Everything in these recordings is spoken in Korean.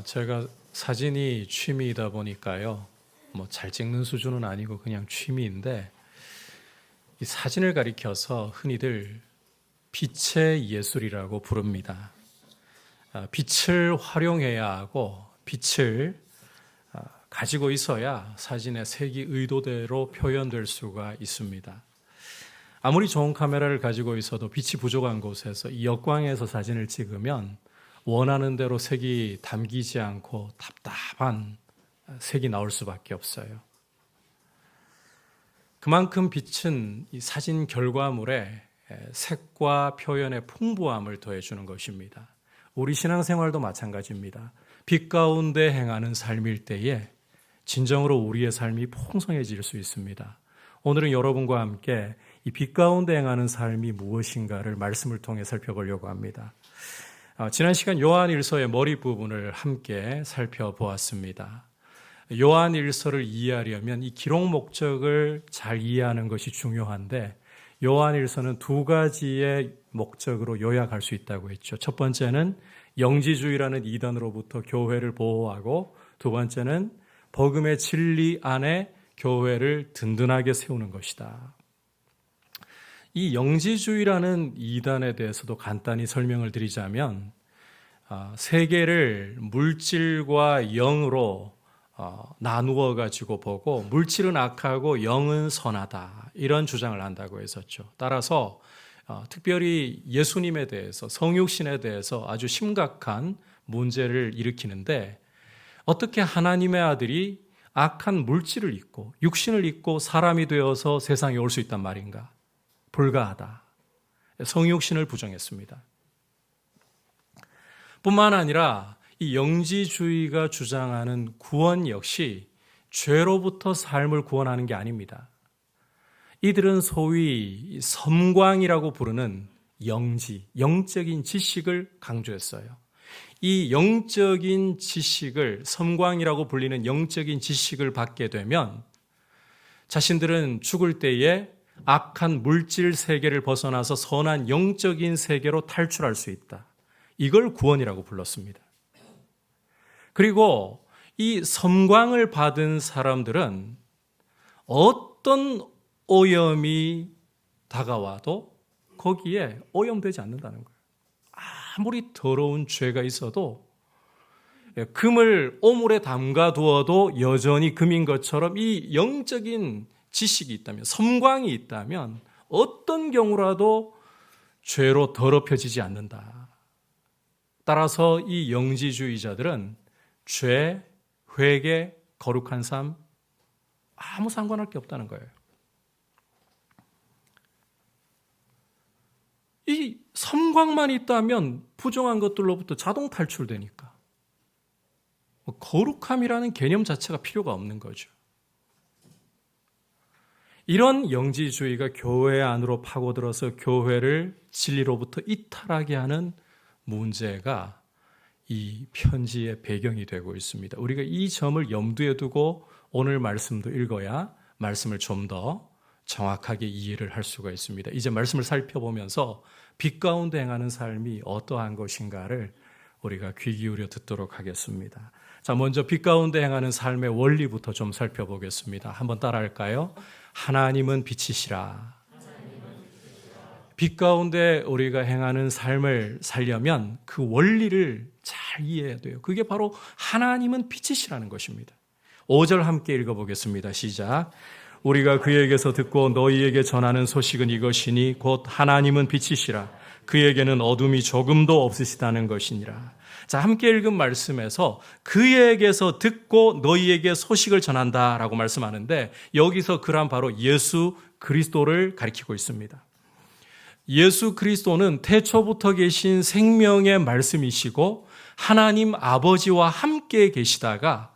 제가 사진이 취미이다 보니까요. 잘 찍는 수준은 아니고 그냥 취미인데 이 사진을 가리켜서 흔히들 빛의 예술이라고 부릅니다. 빛을 활용해야 하고 빛을 가지고 있어야 사진의 색이 의도대로 표현될 수가 있습니다. 아무리 좋은 카메라를 가지고 있어도 빛이 부족한 곳에서 이 역광에서 사진을 찍으면 원하는 대로 색이 담기지 않고 답답한 색이 나올 수밖에 없어요. 그만큼 빛은 이 사진 결과물에 색과 표현의 풍부함을 더해주는 것입니다. 우리 신앙생활도 마찬가지입니다. 빛 가운데 행하는 삶일 때에 진정으로 우리의 삶이 풍성해질 수 있습니다. 오늘은 여러분과 함께 이 빛 가운데 행하는 삶이 무엇인가를 말씀을 통해 살펴보려고 합니다. 지난 시간 요한일서의 머리 부분을 함께 살펴보았습니다. 요한일서를 이해하려면 이 기록 목적을 잘 이해하는 것이 중요한데 요한일서는 두 가지의 목적으로 요약할 수 있다고 했죠. 첫 번째는 영지주의라는 이단으로부터 교회를 보호하고 두 번째는 복음의 진리 안에 교회를 든든하게 세우는 것이다. 이 영지주의라는 이단에 대해서도 간단히 설명을 드리자면 세계를 물질과 영으로 나누어 가지고 보고 물질은 악하고 영은 선하다 이런 주장을 한다고 했었죠. 따라서 특별히 예수님에 대해서 성육신에 대해서 아주 심각한 문제를 일으키는데 어떻게 하나님의 아들이 악한 물질을 입고 육신을 입고 사람이 되어서 세상에 올 수 있단 말인가? 불가하다. 성육신을 부정했습니다. 뿐만 아니라 이 영지주의가 주장하는 구원 역시 죄로부터 삶을 구원하는 게 아닙니다. 이들은 소위 섬광이라고 부르는 영적인 지식을 강조했어요. 이 영적인 지식을 섬광이라고 불리는 영적인 지식을 받게 되면 자신들은 죽을 때에 악한 물질 세계를 벗어나서 선한 영적인 세계로 탈출할 수 있다. 이걸 구원이라고 불렀습니다. 그리고 이 섬광을 받은 사람들은 어떤 오염이 다가와도 거기에 오염되지 않는다는 거예요. 아무리 더러운 죄가 있어도 금을 오물에 담가 두어도 여전히 금인 것처럼 이 영적인 지식이 있다면, 섬광이 있다면 어떤 경우라도 죄로 더럽혀지지 않는다. 따라서 이 영지주의자들은 죄, 회개, 거룩한 삶 아무 상관할 게 없다는 거예요. 이 섬광만 있다면 부정한 것들로부터 자동 탈출되니까 거룩함이라는 개념 자체가 필요가 없는 거죠. 이런 영지주의가 교회 안으로 파고들어서 교회를 진리로부터 이탈하게 하는 문제가 이 편지의 배경이 되고 있습니다. 우리가 이 점을 염두에 두고 오늘 말씀도 읽어야 말씀을 좀 더 정확하게 이해를 할 수가 있습니다. 이제 말씀을 살펴보면서 빛 가운데 행하는 삶이 어떠한 것인가를 우리가 귀 기울여 듣도록 하겠습니다. 자, 먼저 빛 가운데 행하는 삶의 원리부터 좀 살펴보겠습니다. 한번 따라할까요? 하나님은 빛이시라. 빛 가운데 우리가 행하는 삶을 살려면 그 원리를 잘 이해해야 돼요. 그게 바로 하나님은 빛이시라는 것입니다. 5절 함께 읽어보겠습니다. 시작. 우리가 그에게서 듣고 너희에게 전하는 소식은 이것이니 곧 하나님은 빛이시라. 그에게는 어둠이 조금도 없으시다는 것이니라. 자, 함께 읽은 말씀에서 그에게서 듣고 너희에게 소식을 전한다라고 말씀하는데 여기서 그란 바로 예수 그리스도를 가리키고 있습니다. 예수 그리스도는 태초부터 계신 생명의 말씀이시고 하나님 아버지와 함께 계시다가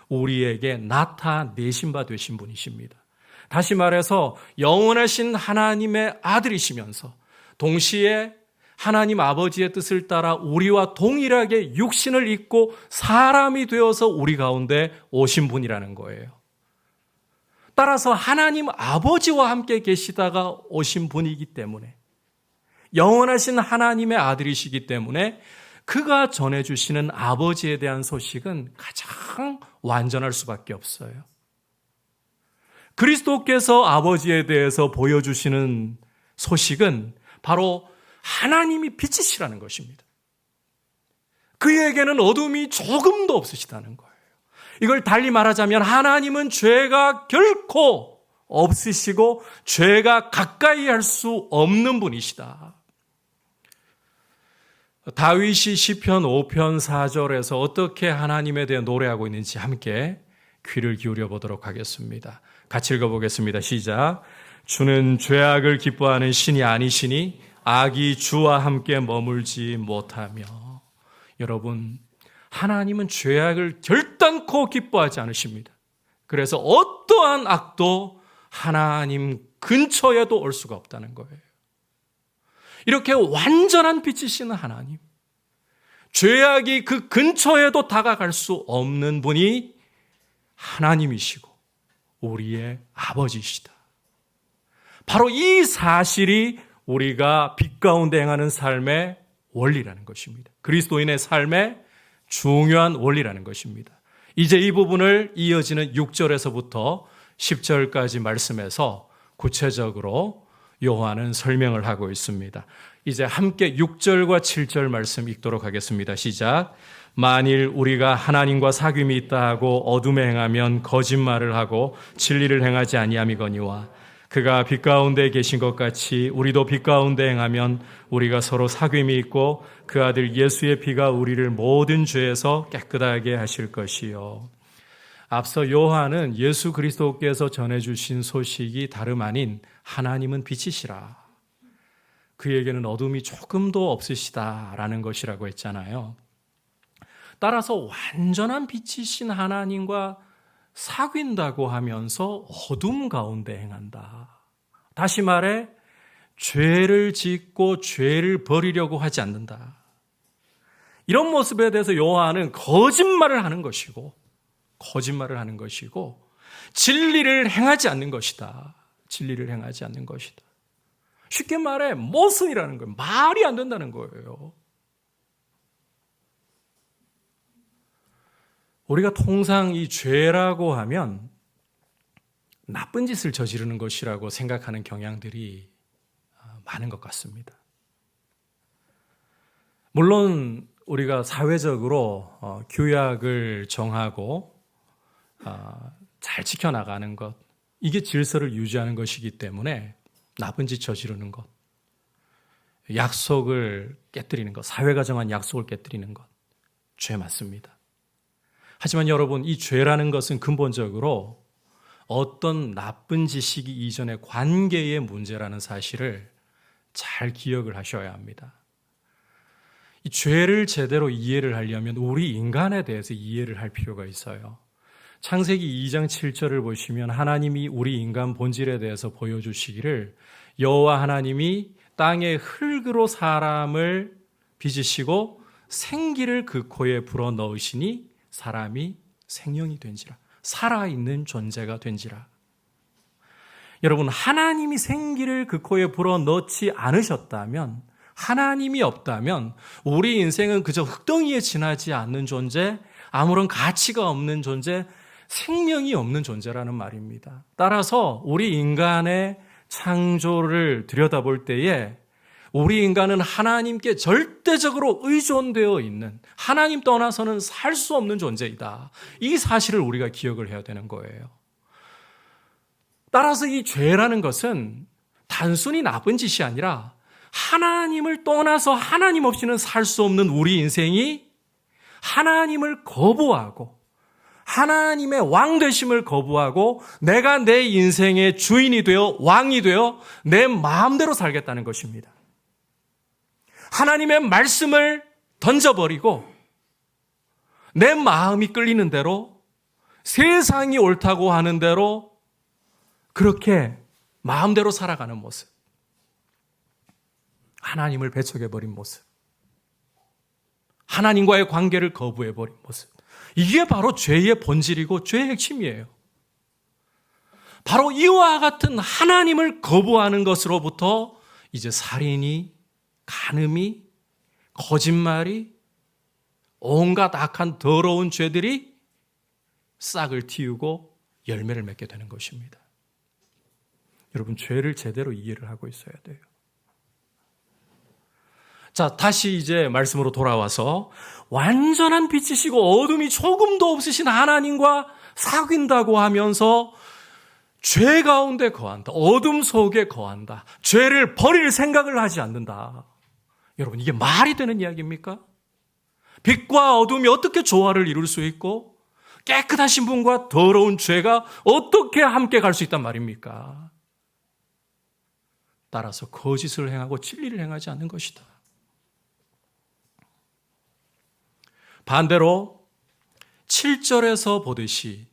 우리에게 나타내신 바 되신 분이십니다. 다시 말해서 영원하신 하나님의 아들이시면서 동시에 하나님 아버지의 뜻을 따라 우리와 동일하게 육신을 입고 사람이 되어서 우리 가운데 오신 분이라는 거예요. 따라서 하나님 아버지와 함께 계시다가 오신 분이기 때문에 영원하신 하나님의 아들이시기 때문에 그가 전해주시는 아버지에 대한 소식은 가장 완전할 수밖에 없어요. 그리스도께서 아버지에 대해서 보여주시는 소식은 바로 하나님이 빛이시라는 것입니다. 그에게는 어둠이 조금도 없으시다는 거예요. 이걸 달리 말하자면 하나님은 죄가 결코 없으시고 죄가 가까이 할 수 없는 분이시다. 다윗이 시편 5편 4절에서 어떻게 하나님에 대해 노래하고 있는지 함께 귀를 기울여 보도록 하겠습니다. 같이 읽어보겠습니다. 시작. 주는 죄악을 기뻐하는 신이 아니시니 악이 주와 함께 머물지 못하며. 여러분, 하나님은 죄악을 결단코 기뻐하지 않으십니다. 그래서 어떠한 악도 하나님 근처에도 올 수가 없다는 거예요. 이렇게 완전한 빛이신 하나님, 죄악이 그 근처에도 다가갈 수 없는 분이 하나님이시고 우리의 아버지시다. 바로 이 사실이 우리가 빛 가운데 행하는 삶의 원리라는 것입니다. 그리스도인의 삶의 중요한 원리라는 것입니다. 이제 이 부분을 이어지는 6절에서부터 10절까지 말씀에서 구체적으로 요한은 설명을 하고 있습니다. 이제 함께 6절과 7절 말씀 읽도록 하겠습니다. 시작. 만일 우리가 하나님과 사귐이 있다 하고 어둠에 행하면 거짓말을 하고 진리를 행하지 아니함이거니와 그가 빛 가운데 계신 것 같이 우리도 빛 가운데 행하면 우리가 서로 사귐이 있고 그 아들 예수의 피가 우리를 모든 죄에서 깨끗하게 하실 것이요. 앞서 요한은 예수 그리스도께서 전해주신 소식이 다름 아닌 하나님은 빛이시라, 그에게는 어둠이 조금도 없으시다라는 것이라고 했잖아요. 따라서 완전한 빛이신 하나님과 사귄다고 하면서 어둠 가운데 행한다. 다시 말해 죄를 짓고 죄를 버리려고 하지 않는다. 이런 모습에 대해서 요한은 거짓말을 하는 것이고 진리를 행하지 않는 것이다. 진리를 행하지 않는 것이다. 쉽게 말해 모순이라는 거예요. 말이 안 된다는 거예요. 우리가 통상 이 죄라고 하면 나쁜 짓을 저지르는 것이라고 생각하는 경향들이 많은 것 같습니다. 물론 우리가 사회적으로 규약을 정하고 잘 지켜나가는 것, 이게 질서를 유지하는 것이기 때문에 나쁜 짓 저지르는 것, 약속을 깨뜨리는 것, 사회가 정한 약속을 깨뜨리는 것, 죄 맞습니다. 하지만 여러분, 이 죄라는 것은 근본적으로 어떤 나쁜 짓이기 이전의 관계의 문제라는 사실을 잘 기억을 하셔야 합니다. 이 죄를 제대로 이해를 하려면 우리 인간에 대해서 이해를 할 필요가 있어요. 창세기 2장 7절을 보시면 하나님이 우리 인간 본질에 대해서 보여주시기를 여호와 하나님이 땅의 흙으로 사람을 빚으시고 생기를 그 코에 불어넣으시니 사람이 생명이 된지라, 살아있는 존재가 된지라. 여러분, 하나님이 생기를 그 코에 불어넣지 않으셨다면, 하나님이 없다면 우리 인생은 그저 흙덩이에 지나지 않는 존재, 아무런 가치가 없는 존재, 생명이 없는 존재라는 말입니다. 따라서 우리 인간의 창조를 들여다볼 때에 우리 인간은 하나님께 절대적으로 의존되어 있는, 하나님 떠나서는 살 수 없는 존재이다. 이 사실을 우리가 기억을 해야 되는 거예요. 따라서 이 죄라는 것은 단순히 나쁜 짓이 아니라 하나님을 떠나서 하나님 없이는 살 수 없는 우리 인생이 하나님을 거부하고 하나님의 왕 되심을 거부하고 내가 내 인생의 주인이 되어 왕이 되어 내 마음대로 살겠다는 것입니다. 하나님의 말씀을 던져버리고 내 마음이 끌리는 대로, 세상이 옳다고 하는 대로 그렇게 마음대로 살아가는 모습, 하나님을 배척해버린 모습, 하나님과의 관계를 거부해버린 모습, 이게 바로 죄의 본질이고 죄의 핵심이에요. 바로 이와 같은 하나님을 거부하는 것으로부터 이제 살인이, 간음이, 거짓말이, 온갖 악한 더러운 죄들이 싹을 틔우고 열매를 맺게 되는 것입니다. 여러분, 죄를 제대로 이해를 하고 있어야 돼요. 자, 다시 이제 말씀으로 돌아와서 완전한 빛이시고 어둠이 조금도 없으신 하나님과 사귄다고 하면서 죄 가운데 거한다. 어둠 속에 거한다. 죄를 버릴 생각을 하지 않는다. 여러분, 이게 말이 되는 이야기입니까? 빛과 어둠이 어떻게 조화를 이룰 수 있고 깨끗하신 분과 더러운 죄가 어떻게 함께 갈 수 있단 말입니까? 따라서 거짓을 행하고 진리를 행하지 않는 것이다. 반대로 7절에서 보듯이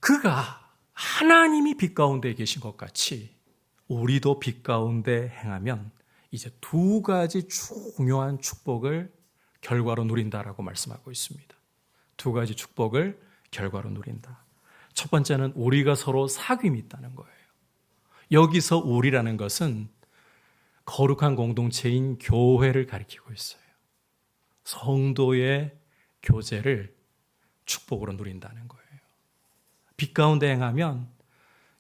그가 하나님이 빛 가운데 계신 것 같이 우리도 빛 가운데 행하면 이제 두 가지 중요한 축복을 결과로 누린다라고 말씀하고 있습니다. 두 가지 축복을 결과로 누린다. 첫 번째는 우리가 서로 사귐이 있다는 거예요. 여기서 우리라는 것은 거룩한 공동체인 교회를 가리키고 있어요. 성도의 교제를 축복으로 누린다는 거예요. 빛 가운데 행하면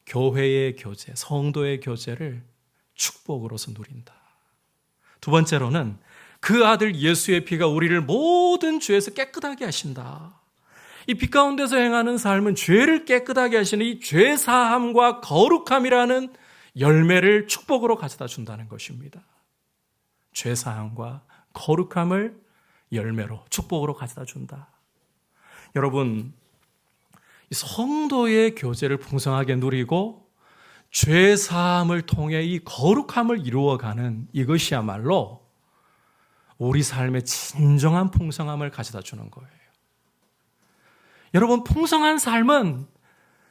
교회의 교제, 성도의 교제를 축복으로서 누린다. 두 번째로는 그 아들 예수의 피가 우리를 모든 죄에서 깨끗하게 하신다. 이 빛 가운데서 행하는 삶은 죄를 깨끗하게 하시는 이 죄사함과 거룩함이라는 열매를 축복으로 가져다 준다는 것입니다. 죄사함과 거룩함을 열매로 축복으로 가져다 준다. 여러분, 성도의 교제를 풍성하게 누리고 죄사함을 통해 이 거룩함을 이루어가는 이것이야말로 우리 삶의 진정한 풍성함을 가져다 주는 거예요. 여러분, 풍성한 삶은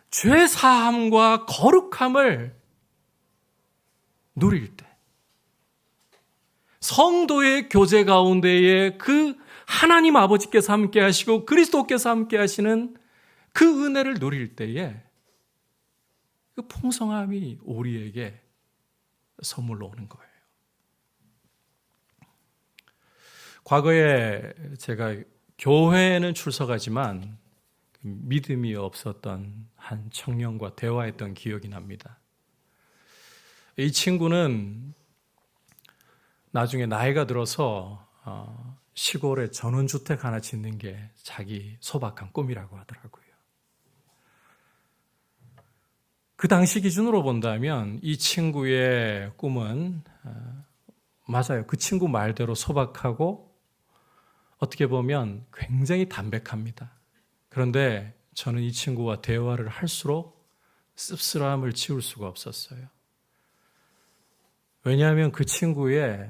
죄사함과 거룩함을 누릴 때 성도의 교제 가운데에 그 하나님 아버지께서 함께 하시고 그리스도께서 함께 하시는 그 은혜를 누릴 때에 그 풍성함이 우리에게 선물로 오는 거예요. 과거에 제가 교회에는 출석하지만 믿음이 없었던 한 청년과 대화했던 기억이 납니다. 이 친구는 나중에 나이가 들어서 시골에 전원주택 하나 짓는 게 자기 소박한 꿈이라고 하더라고요. 그 당시 기준으로 본다면 이 친구의 꿈은 맞아요. 그 친구 말대로 소박하고 어떻게 보면 굉장히 담백합니다. 그런데 저는 이 친구와 대화를 할수록 씁쓸함을 지울 수가 없었어요. 왜냐하면 그 친구의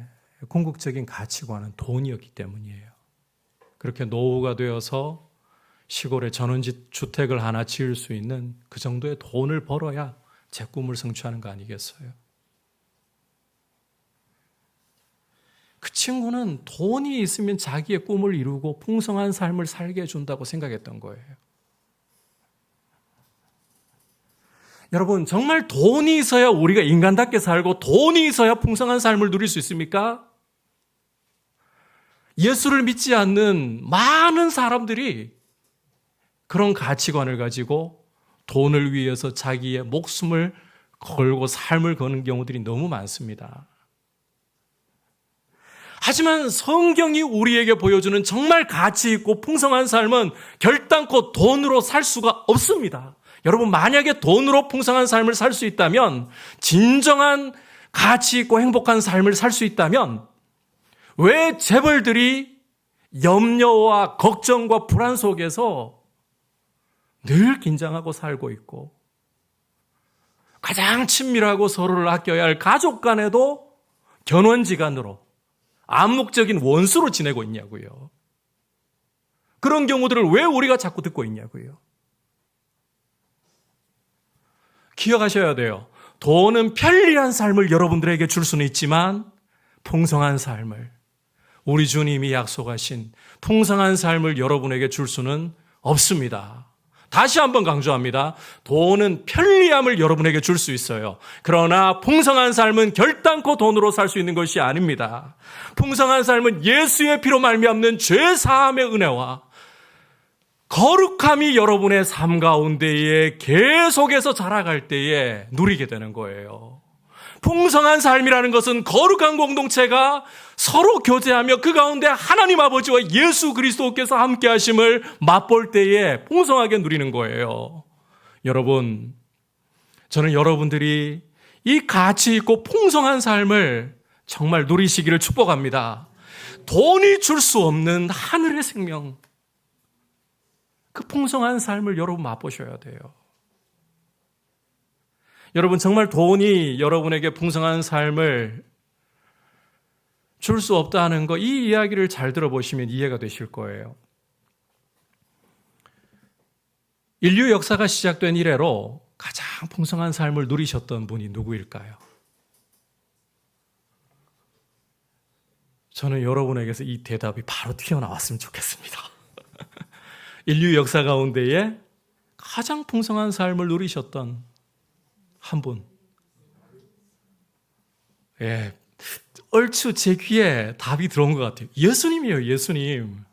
궁극적인 가치관은 돈이었기 때문이에요. 그렇게 노후가 되어서 시골에 전원주택을 하나 지을 수 있는 그 정도의 돈을 벌어야 제 꿈을 성취하는 거 아니겠어요? 그 친구는 돈이 있으면 자기의 꿈을 이루고 풍성한 삶을 살게 해준다고 생각했던 거예요. 여러분, 정말 돈이 있어야 우리가 인간답게 살고 돈이 있어야 풍성한 삶을 누릴 수 있습니까? 예수를 믿지 않는 많은 사람들이 그런 가치관을 가지고 돈을 위해서 자기의 목숨을 걸고 삶을 거는 경우들이 너무 많습니다. 하지만 성경이 우리에게 보여주는 정말 가치 있고 풍성한 삶은 결단코 돈으로 살 수가 없습니다. 여러분, 만약에 돈으로 풍성한 삶을 살 수 있다면, 진정한 가치 있고 행복한 삶을 살 수 있다면 왜 재벌들이 염려와 걱정과 불안 속에서 늘 긴장하고 살고 있고 가장 친밀하고 서로를 아껴야 할 가족 간에도 견원지간으로 암묵적인 원수로 지내고 있냐고요. 그런 경우들을 왜 우리가 자꾸 듣고 있냐고요. 기억하셔야 돼요. 돈은 편리한 삶을 여러분들에게 줄 수는 있지만 풍성한 삶을, 우리 주님이 약속하신 풍성한 삶을 여러분에게 줄 수는 없습니다. 다시 한번 강조합니다. 돈은 편리함을 여러분에게 줄 수 있어요. 그러나 풍성한 삶은 결단코 돈으로 살 수 있는 것이 아닙니다. 풍성한 삶은 예수의 피로 말미암는 죄 사함의 은혜와 거룩함이 여러분의 삶 가운데에 계속해서 자라갈 때에 누리게 되는 거예요. 풍성한 삶이라는 것은 거룩한 공동체가 서로 교제하며 그 가운데 하나님 아버지와 예수 그리스도께서 함께 하심을 맛볼 때에 풍성하게 누리는 거예요. 여러분, 저는 여러분들이 이 가치 있고 풍성한 삶을 정말 누리시기를 축복합니다. 돈이 줄 수 없는 하늘의 생명, 그 풍성한 삶을 여러분 맛보셔야 돼요. 여러분, 정말 돈이 여러분에게 풍성한 삶을 줄 수 없다는 거, 이 이야기를 잘 들어보시면 이해가 되실 거예요. 인류 역사가 시작된 이래로 가장 풍성한 삶을 누리셨던 분이 누구일까요? 저는 여러분에게서 이 대답이 바로 튀어나왔으면 좋겠습니다. 인류 역사 가운데에 가장 풍성한 삶을 누리셨던 한 분. 예, 얼추 제 귀에 답이 들어온 것 같아요. 예수님이에요, 예수님.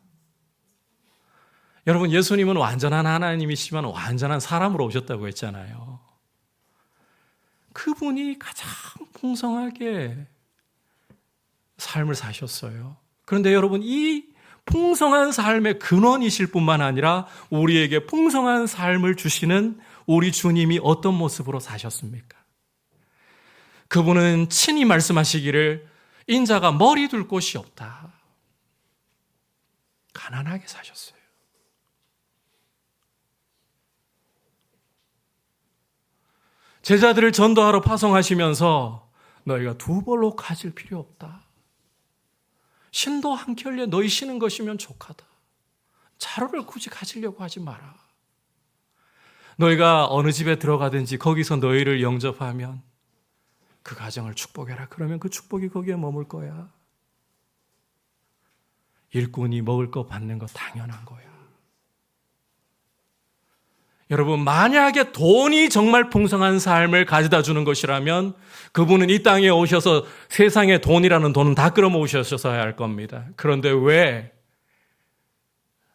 여러분, 예수님은 완전한 하나님이시지만 완전한 사람으로 오셨다고 했잖아요. 그분이 가장 풍성하게 삶을 사셨어요. 그런데 여러분, 이 풍성한 삶의 근원이실 뿐만 아니라 우리에게 풍성한 삶을 주시는 우리 주님이 어떤 모습으로 사셨습니까? 그분은 친히 말씀하시기를 인자가 머리 둘 곳이 없다. 가난하게 사셨어요. 제자들을 전도하러 파송하시면서 너희가 두 벌로 가질 필요 없다. 신도 한 켤레 너희 쉬는 것이면 족하다. 자루를 굳이 가지려고 하지 마라. 너희가 어느 집에 들어가든지 거기서 너희를 영접하면 그 가정을 축복해라. 그러면 그 축복이 거기에 머물 거야. 일꾼이 먹을 거 받는 거 당연한 거야. 여러분, 만약에 돈이 정말 풍성한 삶을 가져다 주는 것이라면 그분은 이 땅에 오셔서 세상에 돈이라는 돈은 다 끌어모으셔야 할 겁니다. 그런데 왜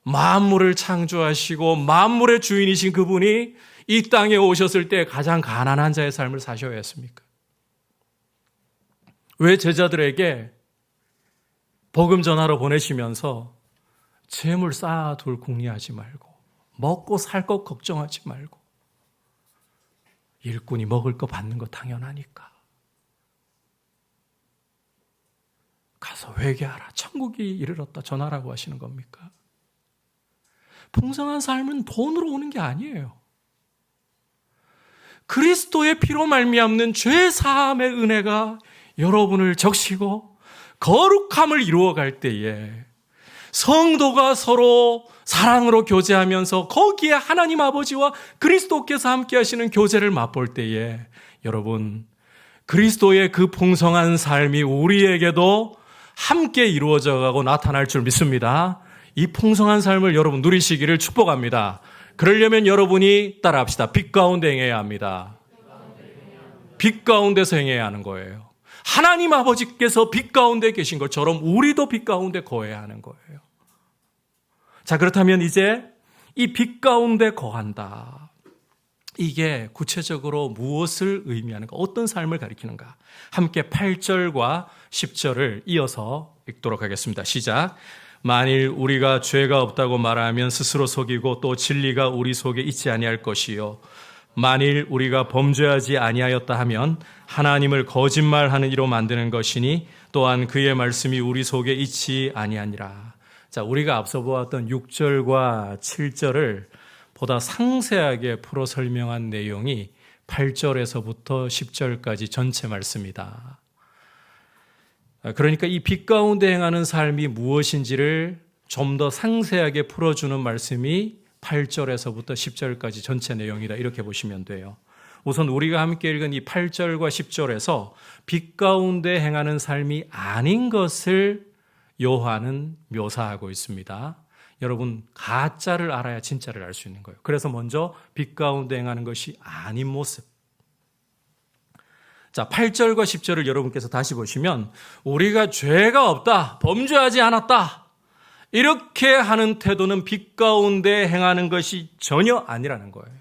만물을 창조하시고 만물의 주인이신 그분이 이 땅에 오셨을 때 가장 가난한 자의 삶을 사셔야 했습니까? 왜 제자들에게 복음 전하러 보내시면서 재물 쌓아둘 궁리하지 말고 먹고 살 것 걱정하지 말고 일꾼이 먹을 거 받는 거 당연하니까 가서 회개하라. 천국이 이르렀다. 전하라고 하시는 겁니까? 풍성한 삶은 돈으로 오는 게 아니에요. 그리스도의 피로 말미암는 죄 사함의 은혜가 여러분을 적시고 거룩함을 이루어갈 때에 성도가 서로 사랑으로 교제하면서 거기에 하나님 아버지와 그리스도께서 함께 하시는 교제를 맛볼 때에 여러분, 그리스도의 그 풍성한 삶이 우리에게도 함께 이루어져 가고 나타날 줄 믿습니다. 이 풍성한 삶을 여러분 누리시기를 축복합니다. 그러려면 여러분이 따라합시다. 빛 가운데 행해야 합니다. 빛 가운데서 행해야 하는 거예요. 하나님 아버지께서 빛 가운데 계신 것처럼 우리도 빛 가운데 거해야 하는 거예요. 자, 그렇다면 이제 이 빛 가운데 거한다. 이게 구체적으로 무엇을 의미하는가? 어떤 삶을 가리키는가? 함께 8절과 10절을 이어서 읽도록 하겠습니다. 시작. 만일 우리가 죄가 없다고 말하면 스스로 속이고 또 진리가 우리 속에 있지 아니할 것이요. 만일 우리가 범죄하지 아니하였다 하면 하나님을 거짓말하는 이로 만드는 것이니 또한 그의 말씀이 우리 속에 있지 아니하니라. 자, 우리가 앞서 보았던 6절과 7절을 보다 상세하게 풀어 설명한 내용이 8절에서부터 10절까지 전체 말씀이다. 그러니까 이 빛 가운데 행하는 삶이 무엇인지를 좀 더 상세하게 풀어주는 말씀이 8절에서부터 10절까지 전체 내용이다. 이렇게 보시면 돼요. 우선 우리가 함께 읽은 이 8절과 10절에서 빛 가운데 행하는 삶이 아닌 것을 요한은 묘사하고 있습니다. 여러분 가짜를 알아야 진짜를 알 수 있는 거예요. 그래서 먼저 빛 가운데 행하는 것이 아닌 모습. 자, 8절과 10절을 여러분께서 다시 보시면 우리가 죄가 없다, 범죄하지 않았다, 이렇게 하는 태도는 빛 가운데 행하는 것이 전혀 아니라는 거예요.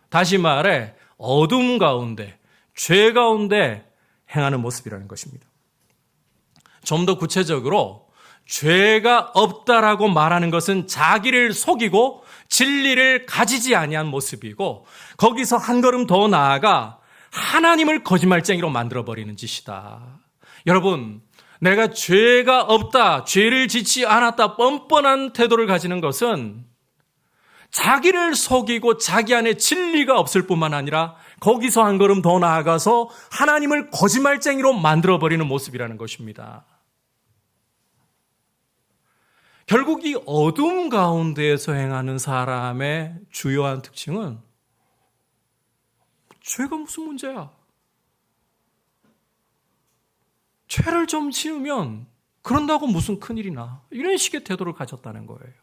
다시 말해 어둠 가운데, 죄 가운데 행하는 모습이라는 것입니다. 좀 더 구체적으로 죄가 없다라고 말하는 것은 자기를 속이고 진리를 가지지 아니한 모습이고, 거기서 한 걸음 더 나아가 하나님을 거짓말쟁이로 만들어버리는 짓이다. 여러분, 내가 죄가 없다, 죄를 짓지 않았다, 뻔뻔한 태도를 가지는 것은 자기를 속이고 자기 안에 진리가 없을 뿐만 아니라 거기서 한 걸음 더 나아가서 하나님을 거짓말쟁이로 만들어버리는 모습이라는 것입니다. 결국 이 어둠 가운데에서 행하는 사람의 주요한 특징은 죄가 무슨 문제야? 죄를 좀 지으면 그런다고 무슨 큰일이나, 이런 식의 태도를 가졌다는 거예요.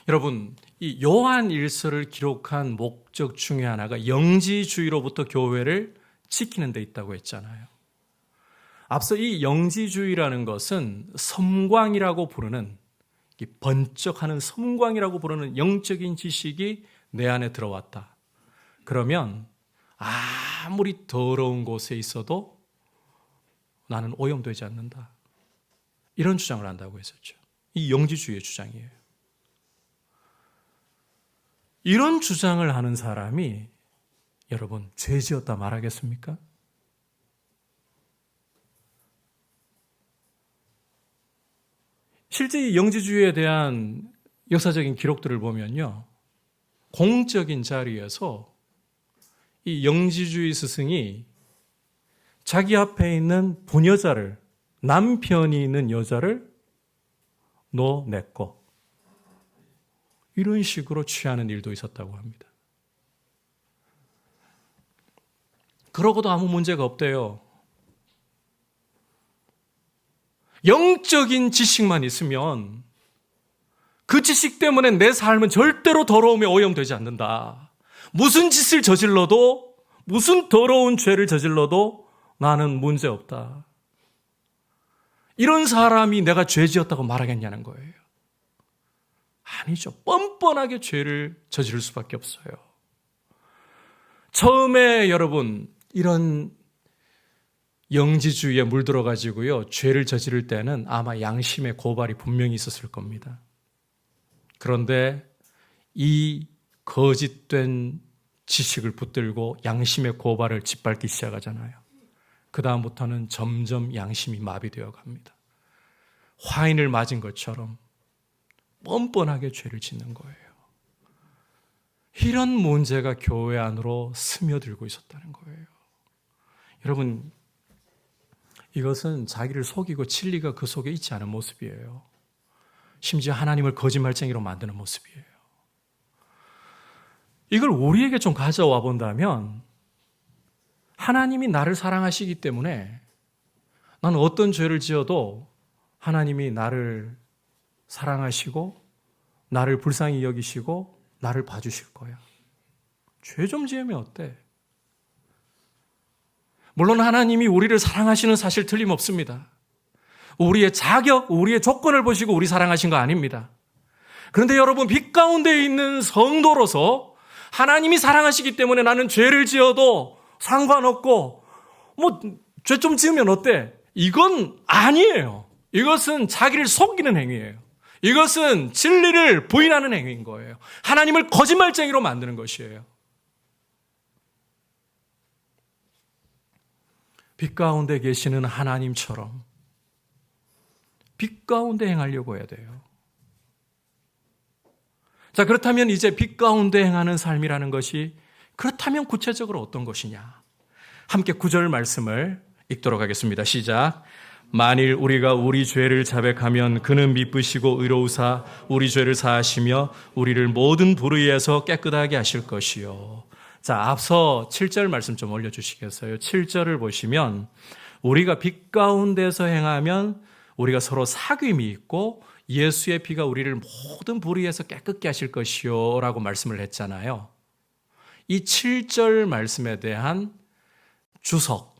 여러분, 이 요한 일서를 기록한 목적 중에 하나가 영지주의로부터 교회를 지키는 데 있다고 했잖아요. 앞서 이 영지주의라는 것은 섬광이라고 부르는, 번쩍하는 섬광이라고 부르는 영적인 지식이 내 안에 들어왔다. 그러면 아무리 더러운 곳에 있어도 나는 오염되지 않는다, 이런 주장을 한다고 했었죠. 이 영지주의의 주장이에요. 이런 주장을 하는 사람이 여러분 죄 지었다 말하겠습니까? 실제 이 영지주의에 대한 역사적인 기록들을 보면요, 공적인 자리에서 이 영지주의 스승이 자기 앞에 있는 부녀자를, 남편이 있는 여자를 너 내 거, 이런 식으로 취하는 일도 있었다고 합니다. 그러고도 아무 문제가 없대요. 영적인 지식만 있으면 그 지식 때문에 내 삶은 절대로 더러움에 오염되지 않는다. 무슨 짓을 저질러도, 무슨 더러운 죄를 저질러도 나는 문제 없다. 이런 사람이 내가 죄 지었다고 말하겠냐는 거예요. 아니죠. 뻔뻔하게 죄를 저지를 수밖에 없어요. 처음에 여러분 이런 영지주의에 물들어가지고요, 죄를 저지를 때는 아마 양심의 고발이 분명히 있었을 겁니다. 그런데 이 거짓된 지식을 붙들고 양심의 고발을 짓밟기 시작하잖아요. 그 다음부터는 점점 양심이 마비되어 갑니다. 화인을 맞은 것처럼 뻔뻔하게 죄를 짓는 거예요. 이런 문제가 교회 안으로 스며들고 있었다는 거예요. 여러분, 이것은 자기를 속이고 진리가 그 속에 있지 않은 모습이에요. 심지어 하나님을 거짓말쟁이로 만드는 모습이에요. 이걸 우리에게 좀 가져와 본다면, 하나님이 나를 사랑하시기 때문에 나는 어떤 죄를 지어도 하나님이 나를 사랑하시고 나를 불쌍히 여기시고 나를 봐주실 거야. 죄 좀 지으면 어때? 물론 하나님이 우리를 사랑하시는 사실 틀림없습니다. 우리의 자격, 우리의 조건을 보시고 우리 사랑하신 거 아닙니다. 그런데 여러분, 빛 가운데 있는 성도로서 하나님이 사랑하시기 때문에 나는 죄를 지어도 상관없고 죄 좀 지으면 어때? 이건 아니에요. 이것은 자기를 속이는 행위예요. 이것은 진리를 부인하는 행위인 거예요. 하나님을 거짓말쟁이로 만드는 것이에요. 빛 가운데 계시는 하나님처럼 빛 가운데 행하려고 해야 돼요. 자, 그렇다면 이제 빛 가운데 행하는 삶이라는 것이, 그렇다면 구체적으로 어떤 것이냐? 함께 9절 말씀을 읽도록 하겠습니다. 시작. 만일 우리가 우리 죄를 자백하면 그는 미쁘시고 의로우사 우리 죄를 사하시며 우리를 모든 불의에서 깨끗하게 하실 것이요. 자, 앞서 7절 말씀 좀 올려주시겠어요? 7절을 보시면 우리가 빛 가운데서 행하면 우리가 서로 사귐이 있고 예수의 피가 우리를 모든 불의에서 깨끗게 하실 것이요 라고 말씀을 했잖아요. 이 7절 말씀에 대한 주석,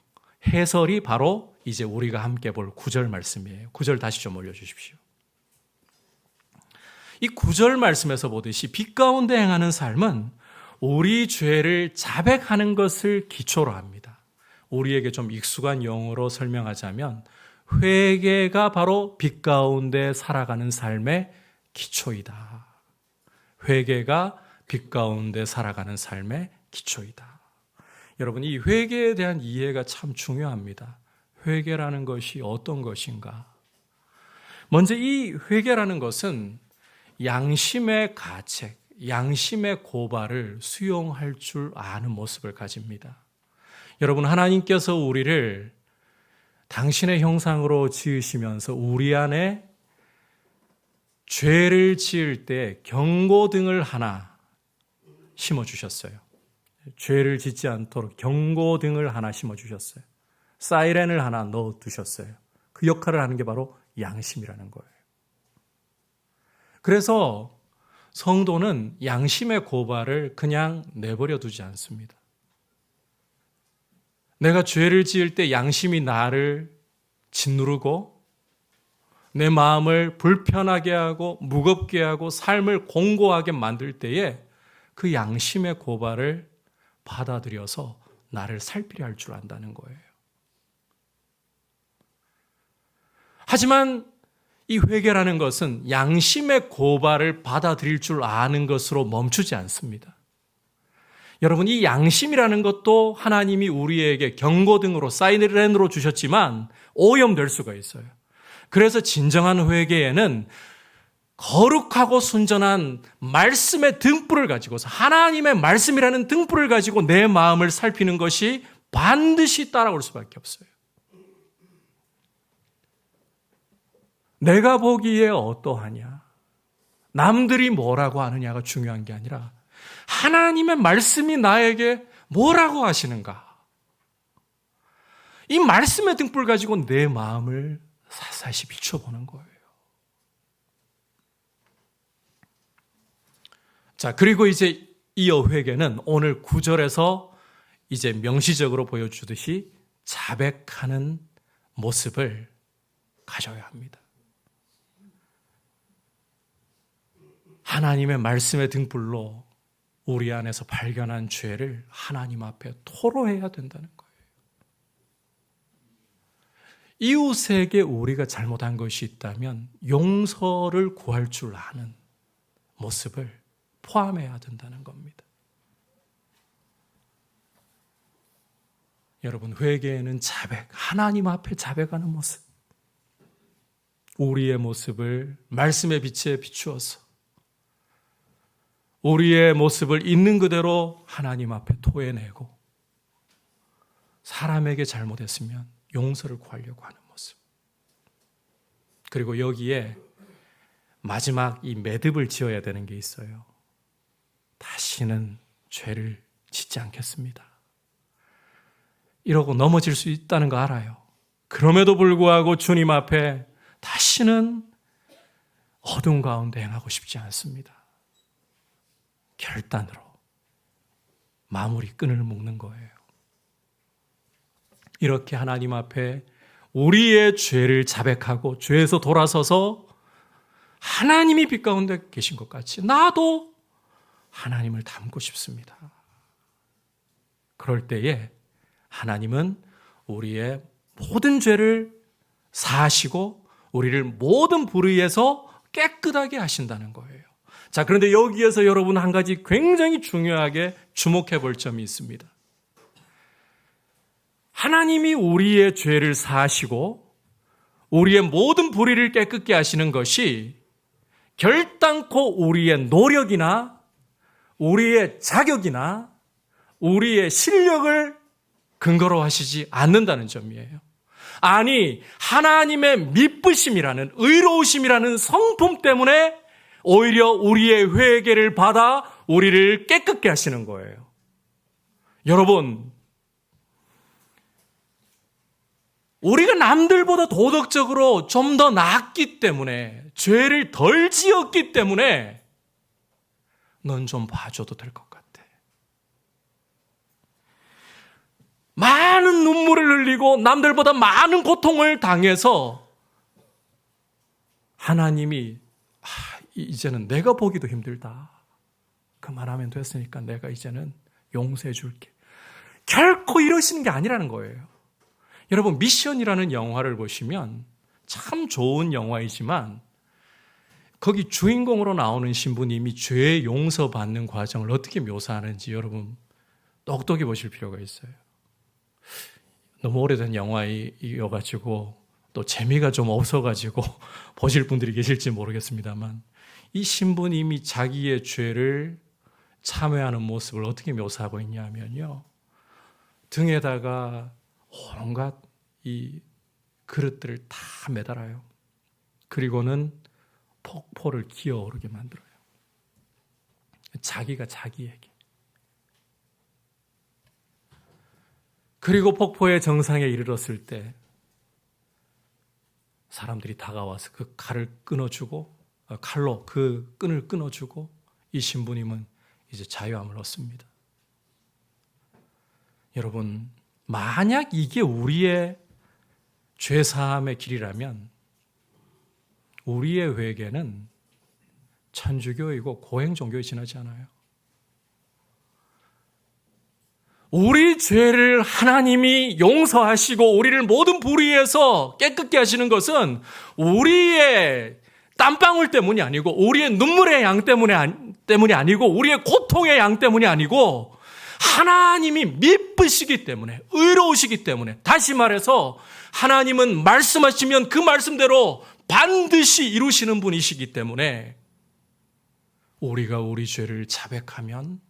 해설이 바로 이제 우리가 함께 볼 9절 말씀이에요. 9절 다시 좀 올려주십시오. 이 9절 말씀에서 보듯이 빛 가운데 행하는 삶은 우리 죄를 자백하는 것을 기초로 합니다. 우리에게 좀 익숙한 용어로 설명하자면 회개가 바로 빛 가운데 살아가는 삶의 기초이다. 회개가 빛 가운데 살아가는 삶의 기초이다. 여러분, 이 회개에 대한 이해가 참 중요합니다. 회개라는 것이 어떤 것인가? 먼저 이 회개라는 것은 양심의 가책, 양심의 고발을 수용할 줄 아는 모습을 가집니다. 여러분, 하나님께서 우리를 당신의 형상으로 지으시면서 우리 안에 죄를 지을 때 경고등을 하나 심어주셨어요. 죄를 짓지 않도록 경고등을 하나 심어주셨어요. 사이렌을 하나 넣어두셨어요. 그 역할을 하는 게 바로 양심이라는 거예요. 그래서 성도는 양심의 고발을 그냥 내버려 두지 않습니다. 내가 죄를 지을 때 양심이 나를 짓누르고 내 마음을 불편하게 하고 무겁게 하고 삶을 공고하게 만들 때에 그 양심의 고발을 받아들여서 나를 살피려 할 줄 안다는 거예요. 하지만 이 회개라는 것은 양심의 고발을 받아들일 줄 아는 것으로 멈추지 않습니다. 여러분, 이 양심이라는 것도 하나님이 우리에게 경고등으로 사이렌으로 주셨지만 오염될 수가 있어요. 그래서 진정한 회개에는 거룩하고 순전한 말씀의 등불을 가지고서 하나님의 말씀이라는 등불을 가지고 내 마음을 살피는 것이 반드시 따라올 수밖에 없어요. 내가 보기에 어떠하냐, 남들이 뭐라고 하느냐가 중요한 게 아니라 하나님의 말씀이 나에게 뭐라고 하시는가, 이 말씀의 등불 가지고 내 마음을 사사시 비춰보는 거예요. 자, 그리고 이제 이어 회개는 오늘 9절에서 이제 명시적으로 보여주듯이 자백하는 모습을 가져야 합니다. 하나님의 말씀의 등불로 우리 안에서 발견한 죄를 하나님 앞에 토로해야 된다는 거예요. 이웃에게 우리가 잘못한 것이 있다면 용서를 구할 줄 아는 모습을 포함해야 된다는 겁니다. 여러분, 회개에는 자백, 하나님 앞에 자백하는 모습, 우리의 모습을 말씀의 빛에 비추어서 우리의 모습을 있는 그대로 하나님 앞에 토해내고 사람에게 잘못했으면 용서를 구하려고 하는 모습. 그리고 여기에 마지막 이 매듭을 지어야 되는 게 있어요. 다시는 죄를 짓지 않겠습니다. 이러고 넘어질 수 있다는 거 알아요. 그럼에도 불구하고 주님 앞에 다시는 어둠 가운데 행하고 싶지 않습니다. 결단으로 마무리 끈을 묶는 거예요. 이렇게 하나님 앞에 우리의 죄를 자백하고 죄에서 돌아서서 하나님이 빛 가운데 계신 것 같이 나도 하나님을 닮고 싶습니다. 그럴 때에 하나님은 우리의 모든 죄를 사하시고 우리를 모든 불의에서 깨끗하게 하신다는 거예요. 자, 그런데 여기에서 여러분 한 가지 굉장히 중요하게 주목해 볼 점이 있습니다. 하나님이 우리의 죄를 사하시고 우리의 모든 불의를 깨끗게 하시는 것이 결단코 우리의 노력이나 우리의 자격이나 우리의 실력을 근거로 하시지 않는다는 점이에요. 아니, 하나님의 미쁘심이라는, 의로우심이라는 성품 때문에 오히려 우리의 회개를 받아 우리를 깨끗게 하시는 거예요. 여러분, 우리가 남들보다 도덕적으로 좀 더 낫기 때문에, 죄를 덜 지었기 때문에 넌 좀 봐줘도 될 것 같아. 많은 눈물을 흘리고 남들보다 많은 고통을 당해서 하나님이 이제는 내가 보기도 힘들다. 그만하면 됐으니까 내가 이제는 용서해 줄게. 결코 이러시는 게 아니라는 거예요. 여러분, 미션이라는 영화를 보시면 참 좋은 영화이지만 거기 주인공으로 나오는 신부님이 죄 용서받는 과정을 어떻게 묘사하는지 여러분 똑똑히 보실 필요가 있어요. 너무 오래된 영화이어가지고 또 재미가 좀 없어가지고 보실 분들이 계실지 모르겠습니다만, 이 신부님이 자기의 죄를 참회하는 모습을 어떻게 묘사하고 있냐면요, 등에다가 온갖 이 그릇들을 다 매달아요. 그리고는 폭포를 기어오르게 만들어요. 자기가 자기에게. 그리고 폭포의 정상에 이르렀을 때 사람들이 다가와서 그 칼로 그 끈을 끊어주고 이 신부님은 이제 자유함을 얻습니다. 여러분, 만약 이게 우리의 죄사함의 길이라면 우리의 회개는 천주교이고 고행종교에 지나지 않아요. 우리 죄를 하나님이 용서하시고 우리를 모든 불의에서 깨끗게 하시는 것은 우리의 땀방울 때문이 아니고 우리의 눈물의 양 때문이 아니고 우리의 고통의 양 때문이 아니고 하나님이 미쁘시기 때문에, 의로우시기 때문에, 다시 말해서 하나님은 말씀하시면 그 말씀대로 반드시 이루시는 분이시기 때문에 우리가 우리 죄를 자백하면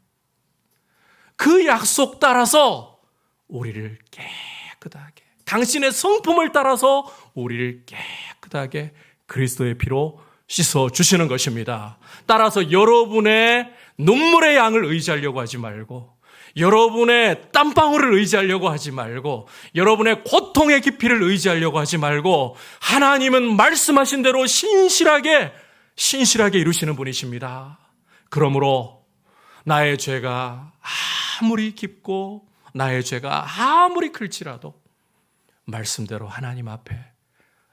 그 약속 따라서 우리를 깨끗하게, 당신의 성품을 따라서 우리를 깨끗하게 그리스도의 피로 씻어주시는 것입니다. 따라서 여러분의 눈물의 양을 의지하려고 하지 말고, 여러분의 땀방울을 의지하려고 하지 말고, 여러분의 고통의 깊이를 의지하려고 하지 말고, 하나님은 말씀하신 대로 신실하게 이루시는 분이십니다. 그러므로 나의 죄가 아무리 깊고 나의 죄가 아무리 클지라도 말씀대로 하나님 앞에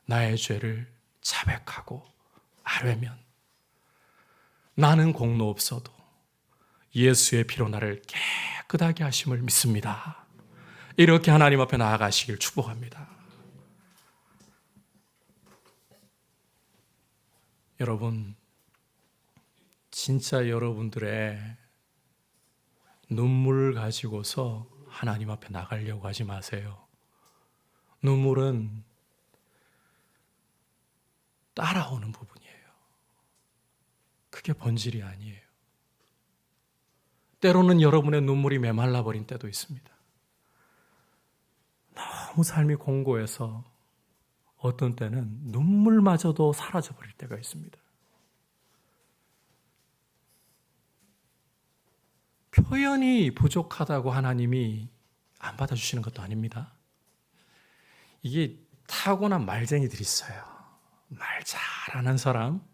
나의 죄를 자백하고 아뢰면 나는 공로 없어도 예수의 피로 나를 깨끗하게 하심을 믿습니다. 이렇게 하나님 앞에 나아가시길 축복합니다. 여러분, 진짜 여러분들의 눈물을 가지고서 하나님 앞에 나가려고 하지 마세요. 눈물은 따라오는 부분이에요. 그게 본질이 아니에요. 때로는 여러분의 눈물이 메말라 버린 때도 있습니다. 너무 삶이 공고해서 어떤 때는 눈물마저도 사라져 버릴 때가 있습니다. 표현이 부족하다고 하나님이 안 받아주시는 것도 아닙니다. 이게 타고난 말쟁이들이 있어요. 말 잘하는 사람,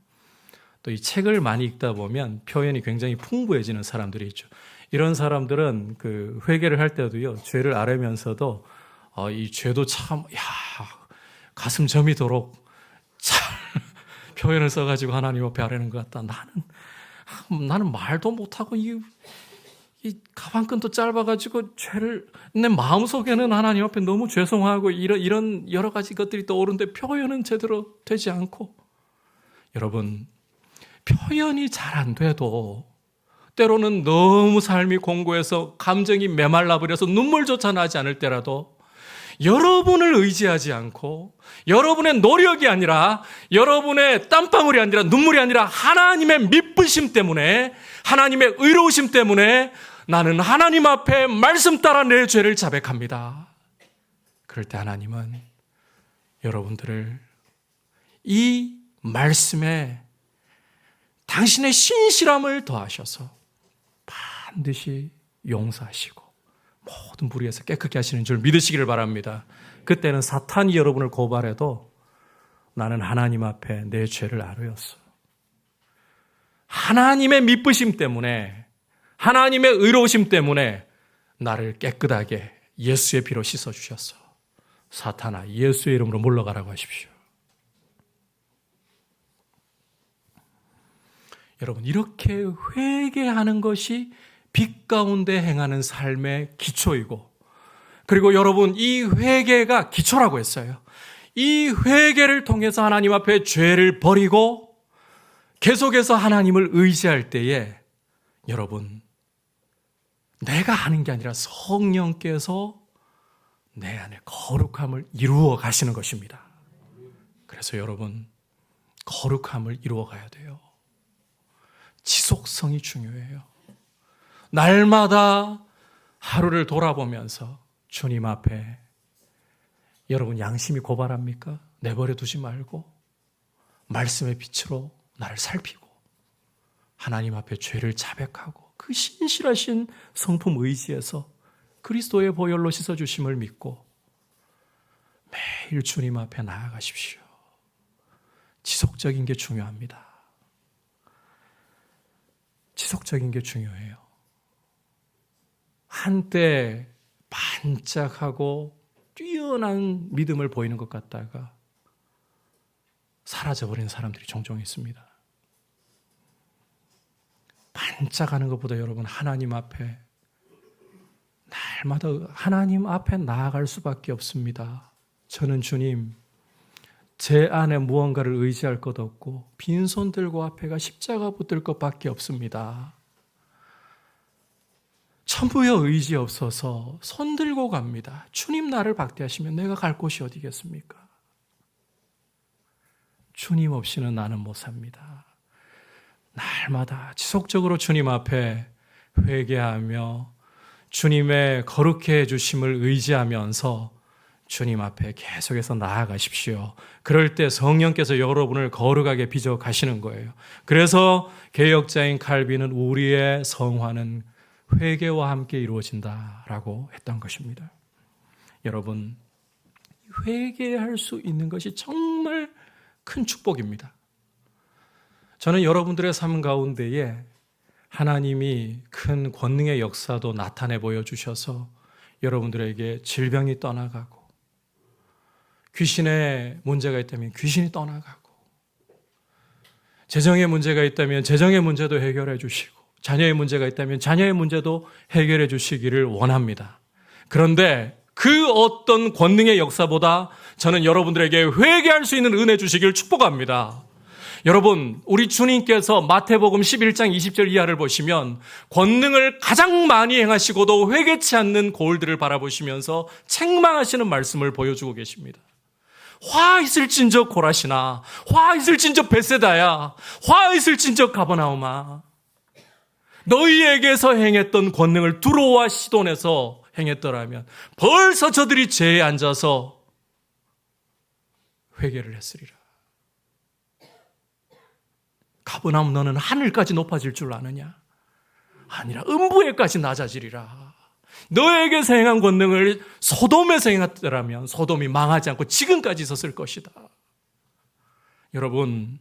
또 이 책을 많이 읽다 보면 표현이 굉장히 풍부해지는 사람들이 있죠. 이런 사람들은 그 회개를 할 때도요, 죄를 아뢰면서도 이 죄도 참 가슴 저미도록 잘 표현을 써가지고 하나님 앞에 아뢰는 것 같다. 나는 말도 못하고 이 가방끈도 짧아가지고 죄를, 내 마음속에는 하나님 앞에 너무 죄송하고 이런 여러 가지 것들이 떠오르는데 표현은 제대로 되지 않고, 여러분, 표현이 잘 안 돼도 때로는 너무 삶이 공고해서 감정이 메말라 버려서 눈물조차 나지 않을 때라도 여러분을 의지하지 않고 여러분의 노력이 아니라 여러분의 땀방울이 아니라 눈물이 아니라 하나님의 미쁘심 때문에, 하나님의 의로우심 때문에 나는 하나님 앞에 말씀 따라 내 죄를 자백합니다. 그럴 때 하나님은 여러분들을 이 말씀에 당신의 신실함을 더하셔서 반드시 용서하시고 모든 불의에서 깨끗게 하시는 줄 믿으시기를 바랍니다. 그때는 사탄이 여러분을 고발해도 나는 하나님 앞에 내 죄를 아뢰었어. 하나님의 미쁘심 때문에, 하나님의 의로우심 때문에 나를 깨끗하게 예수의 피로 씻어주셨어. 사탄아, 예수의 이름으로 물러가라고 하십시오. 여러분, 이렇게 회개하는 것이 빛 가운데 행하는 삶의 기초이고, 그리고 여러분, 이 회개가 기초라고 했어요. 이 회개를 통해서 하나님 앞에 죄를 버리고 계속해서 하나님을 의지할 때에 여러분, 내가 하는 게 아니라 성령께서 내 안에 거룩함을 이루어 가시는 것입니다. 그래서 여러분, 거룩함을 이루어 가야 돼요. 지속성이 중요해요. 날마다 하루를 돌아보면서 주님 앞에 여러분 양심이 고발합니까? 내버려 두지 말고 말씀의 빛으로 나를 살피고 하나님 앞에 죄를 자백하고 그 신실하신 성품 의지에서 그리스도의 보혈로 씻어주심을 믿고 매일 주님 앞에 나아가십시오. 지속적인 게 중요합니다. 지속적인 게 중요해요. 한때 반짝하고 뛰어난 믿음을 보이는 것 같다가 사라져버린 사람들이 종종 있습니다. 반짝하는 것보다 여러분 하나님 앞에 날마다 하나님 앞에 나아갈 수밖에 없습니다. 저는 주님, 제 안에 무언가를 의지할 것 없고 빈손 들고 앞에가 십자가 붙들 것밖에 없습니다. 천부여 의지 없어서 손 들고 갑니다. 주님 나를 박대하시면 내가 갈 곳이 어디겠습니까? 주님 없이는 나는 못 삽니다. 날마다 지속적으로 주님 앞에 회개하며 주님의 거룩해 해주심을 의지하면서 주님 앞에 계속해서 나아가십시오. 그럴 때 성령께서 여러분을 거룩하게 빚어 가시는 거예요. 그래서 개혁자인 칼빈은 우리의 성화는 회개와 함께 이루어진다라고 했던 것입니다. 여러분, 회개할 수 있는 것이 정말 큰 축복입니다. 저는 여러분들의 삶 가운데에 하나님이 큰 권능의 역사도 나타내 보여주셔서 여러분들에게 질병이 떠나가고 귀신의 문제가 있다면 귀신이 떠나가고 재정의 문제가 있다면 재정의 문제도 해결해 주시고 자녀의 문제가 있다면 자녀의 문제도 해결해 주시기를 원합니다. 그런데 그 어떤 권능의 역사보다 저는 여러분들에게 회개할 수 있는 은혜 주시기를 축복합니다. 여러분, 우리 주님께서 마태복음 11장 20절 이하를 보시면 권능을 가장 많이 행하시고도 회개치 않는 고을들을 바라보시면서 책망하시는 말씀을 보여주고 계십니다. 화 있을진저 고라시나, 화 있을진저 베세다야, 화 있을진저 가버나움아. 너희에게서 행했던 권능을 두로와 시돈에서 행했더라면 벌써 저들이 죄에 앉아서 회개를 했으리라. 가버나움 너는 하늘까지 높아질 줄 아느냐? 아니라 음부에까지 낮아지리라. 너에게서 행한 권능을 소돔에서 행했더라면 소돔이 망하지 않고 지금까지 있었을 것이다. 여러분,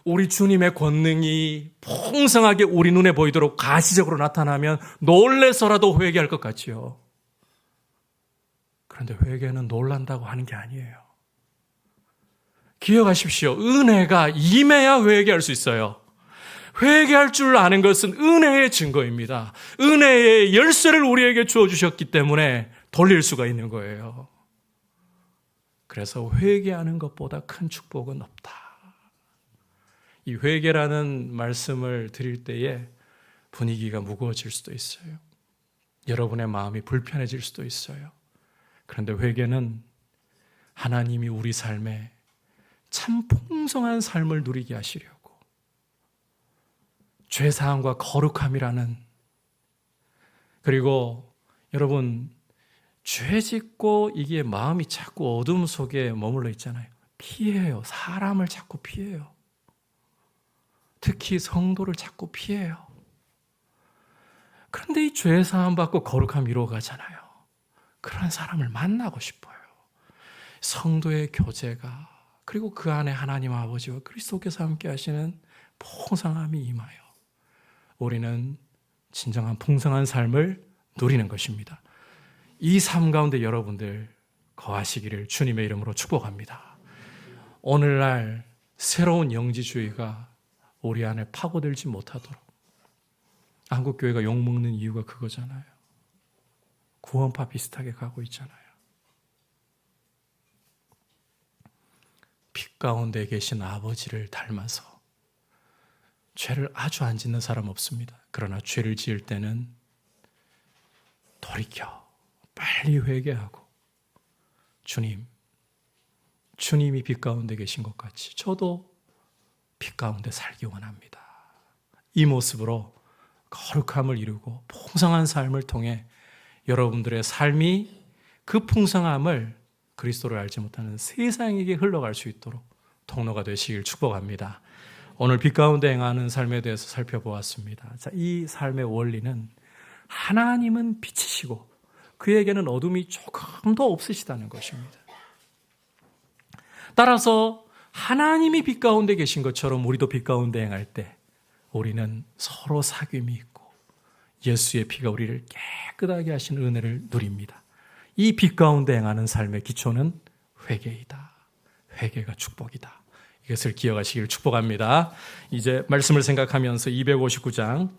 우리 주님의 권능이 풍성하게 우리 눈에 보이도록 가시적으로 나타나면 놀래서라도 회개할 것 같지요. 그런데 회개는 놀란다고 하는 게 아니에요. 기억하십시오. 은혜가 임해야 회개할 수 있어요. 회개할 줄 아는 것은 은혜의 증거입니다. 은혜의 열쇠를 우리에게 주어주셨기 때문에 돌릴 수가 있는 거예요. 그래서 회개하는 것보다 큰 축복은 없다. 이 회개라는 말씀을 드릴 때에 분위기가 무거워질 수도 있어요. 여러분의 마음이 불편해질 수도 있어요. 그런데 회개는 하나님이 우리 삶에 참 풍성한 삶을 누리게 하시려고 죄사함과 거룩함이라는, 그리고 여러분 죄 짓고 이게 마음이 자꾸 어둠 속에 머물러 있잖아요. 피해요. 사람을 자꾸 피해요. 특히 성도를 자꾸 피해요. 그런데 이 죄사함 받고 거룩함 이루어 가잖아요. 그런 사람을 만나고 싶어요. 성도의 교제가 그리고 그 안에 하나님 아버지와 그리스도께서 함께 하시는 풍성함이 임하여 우리는 진정한 풍성한 삶을 누리는 것입니다. 이 삶 가운데 여러분들 거하시기를 주님의 이름으로 축복합니다. 오늘날 새로운 영지주의가 우리 안에 파고들지 못하도록, 한국교회가 욕먹는 이유가 그거잖아요. 구원파 비슷하게 가고 있잖아요. 빛 가운데 계신 아버지를 닮아서 죄를 아주 안 짓는 사람 없습니다. 그러나 죄를 지을 때는 돌이켜 빨리 회개하고 주님이 빛 가운데 계신 것 같이 저도 빛 가운데 살기 원합니다. 이 모습으로 거룩함을 이루고 풍성한 삶을 통해 여러분들의 삶이 그 풍성함을 그리스도를 알지 못하는 세상에게 흘러갈 수 있도록 통로가 되시길 축복합니다. 오늘 빛 가운데 행하는 삶에 대해서 살펴보았습니다. 자, 이 삶의 원리는 하나님은 빛이시고 그에게는 어둠이 조금도 없으시다는 것입니다. 따라서 하나님이 빛 가운데 계신 것처럼 우리도 빛 가운데 행할 때 우리는 서로 사귐이 있고 예수의 피가 우리를 깨끗하게 하시는 은혜를 누립니다. 이 빛 가운데 행하는 삶의 기초는 회개이다. 회개가 축복이다. 이것을 기억하시길 축복합니다. 이제 말씀을 생각하면서 259장